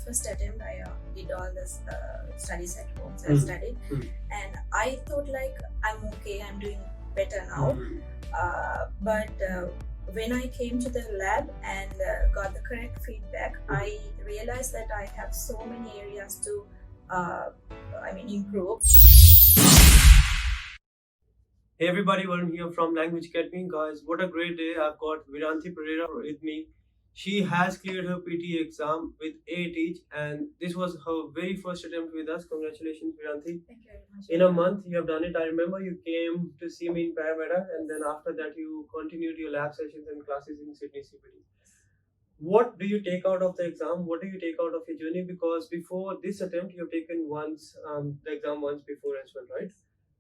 first attempt, I did all this studies at home. So I studied, and I thought like I'm okay, I'm doing better now. But when I came to the lab and got the correct feedback, I realized that I have so many areas to improve. Hey everybody, Varun here from 𝗪𝗪 𝗪𝗃. Guys, what a great day. I've got Viranthi with me. She has cleared her PTE exam with 8 each, and this was her very first attempt with us. Congratulations, Viranthi. Thank you very much. In a month, you have done it. I remember you came to see me in 𝗪𝗪, and then after that, you continued your lab sessions and classes in Sydney CBD. What do you take out of the exam? What do you take out of your journey? Because before this attempt, you have taken the exam once before as well, right?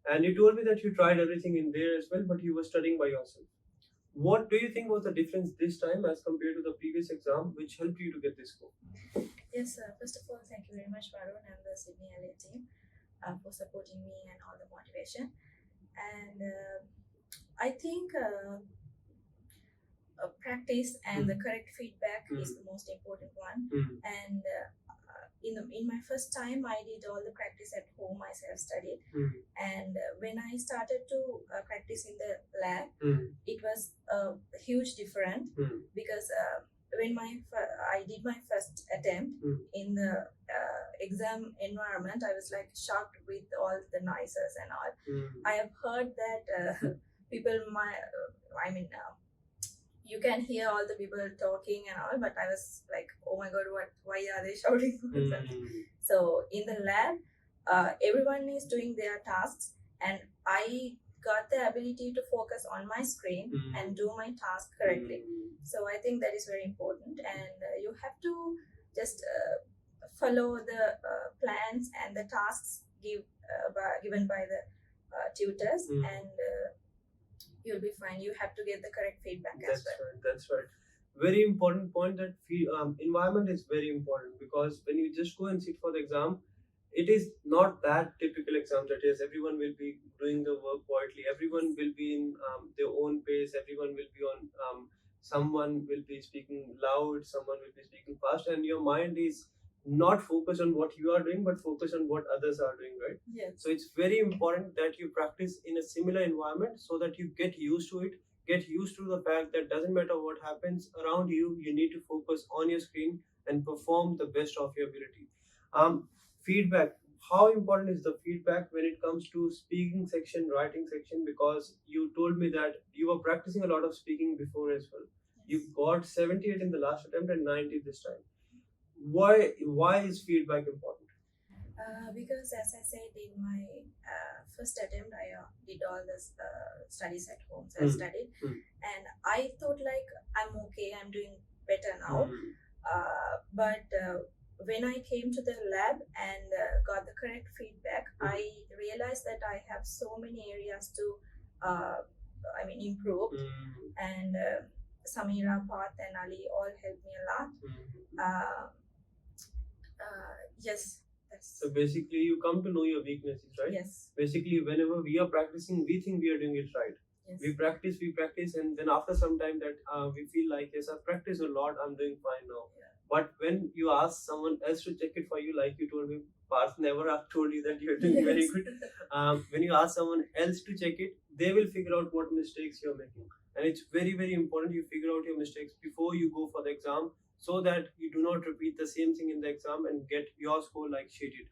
And you told me that you tried everything in there as well, but you were studying by yourself. What do you think was the difference this time as compared to the previous exam, which helped you to get this score? Yes, first of all, thank you very much, Varun, and the Sydney LA team for supporting me and all the motivation. And I think practice and the correct feedback is the most important one. And in my first time, I did all the practice at home. I self-studied, and when I started to practice in the lab, it was a huge difference because when I did my first attempt in the exam environment, I was like shocked with all the noises and all. I have heard that people you can hear all the people talking and all, but I was like, oh my god, why are they shouting? So in the lab, everyone is doing their tasks, and I got the ability to focus on my screen and do my task correctly. So I think that is very important, and you have to just follow the plans and the tasks given by the tutors, and you'll be fine. You have to get the correct feedback as well. That's right. Very important point that environment is very important, because when you just go and sit for the exam, it is not that typical exam that is everyone will be doing the work quietly. Everyone will be in their own pace. Everyone will be on. Someone will be speaking loud. Someone will be speaking fast, and your mind is not focused on what you are doing, but focus on what others are doing, right? Yes. So it's very important that you practice in a similar environment so that you get used to it, get used to the fact that doesn't matter what happens around you, you need to focus on your screen and perform the best of your ability. Feedback. How important is the feedback when it comes to speaking section, writing section? Because you told me that you were practicing a lot of speaking before as well. Yes. You got 78 in the last attempt and 90 this time. Why is feedback important? Because as I said, in my first attempt, I did all this studies at home. So I studied, and I thought like I'm okay, I'm doing better now. But when I came to the lab and got the correct feedback, I realized that I have so many areas to improve, and Samira, Path, and Ali all helped me a lot. Yes. So basically, you come to know your weaknesses, right? Yes. Basically, whenever we are practicing, we think we are doing it right. Yes. We practice, and then after some time that we feel like, yes, I've practiced a lot, I'm doing fine now. Yeah. But when you ask someone else to check it for you, like you told me, Parth never have told you that you're doing very good. When you ask someone else to check it, they will figure out what mistakes you're making. And it's very, very important you figure out your mistakes before you go for the exam, so that you do not repeat the same thing in the exam and get your score like she did.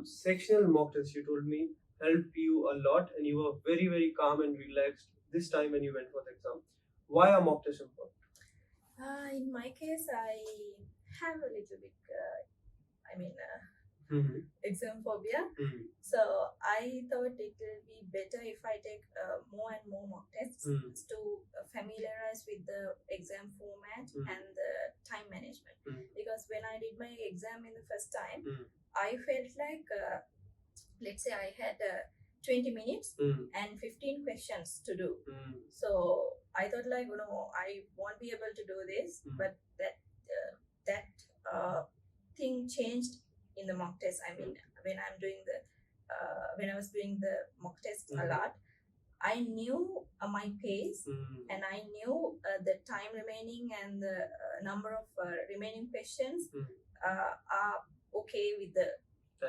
Sectional mock tests, you told me, helped you a lot, and you were very, very calm and relaxed this time when you went for the exam. Why are mock tests important? In my case, I have a little bit, exam phobia. So I thought it will be better if I take more and more mock tests to familiarize with the exam format and the time management. Because when I did my exam in the first time, I felt like, let's say I had 20 minutes and 15 questions to do. So I thought like, I won't be able to do this, but that thing changed in the mock test. When I was doing the mock test a lot, I knew my pace and I knew the time remaining and the number of remaining questions are okay with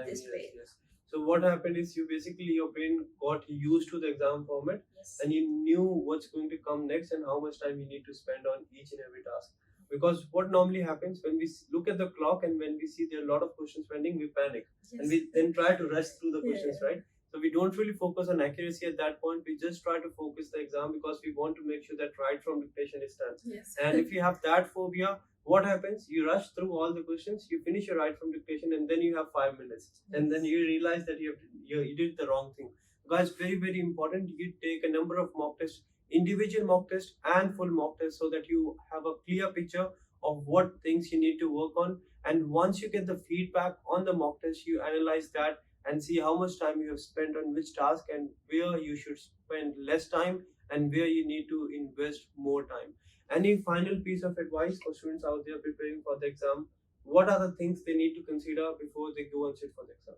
this way. Yes. So what happened is your brain got used to the exam format, and you knew what's going to come next and how much time you need to spend on each and every task. Because what normally happens when we look at the clock and when we see there are a lot of questions pending, we panic and we then try to rush through the questions, right? So we don't really focus on accuracy at that point. We just try to focus the exam because we want to make sure that right from dictation is done. And if you have that phobia, what happens? You rush through all the questions, you finish your right from dictation, and then you have 5 minutes, and then you realize that you did the wrong thing. Guys, very important. You take a number of mock tests, individual mock test and full mock test, so that you have a clear picture of what things you need to work on. And once you get the feedback on the mock test, you analyze that and see how much time you have spent on which task and where you should spend less time and where you need to invest more time. Any final piece of advice for students out there preparing for the exam? What are the things they need to consider before they go and sit for the exam?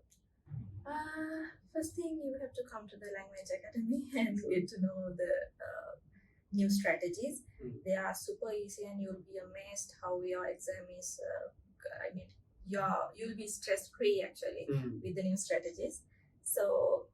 First thing, you have to come to the language academy and get to know the new strategies. They are super easy, and you'll be amazed how your exam is. You'll be stress-free actually with the new strategies. So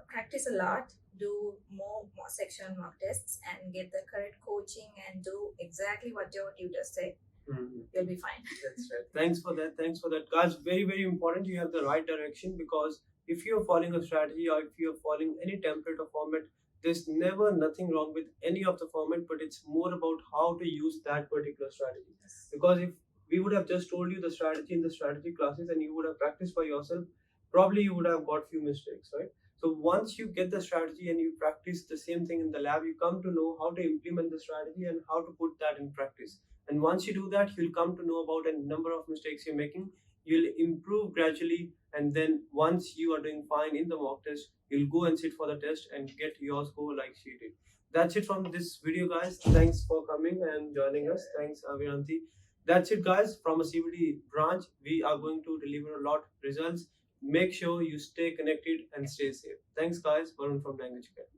practice a lot, do more section mock tests, and get the correct coaching and do exactly what your tutor said. You'll be fine. That's right. Thanks for that. Guys, very important. You have the right direction, because if you're following a strategy or if you're following any template or format, there's never nothing wrong with any of the format, but it's more about how to use that particular strategy. Because if we would have just told you the strategy in the strategy classes and you would have practiced by yourself, probably you would have got few mistakes, right? So once you get the strategy and you practice the same thing in the lab, you come to know how to implement the strategy and how to put that in practice. And once you do that, you'll come to know about a number of mistakes you're making. You'll improve gradually, and then once you are doing fine in the mock test, you'll go and sit for the test and get your score like she did. That's it from this video, guys. Thanks for coming and joining us. Thanks, Viranthi. That's it, guys. From a CBD branch, we are going to deliver a lot of results. Make sure you stay connected and stay safe. Thanks, guys. Varun from Language Academy.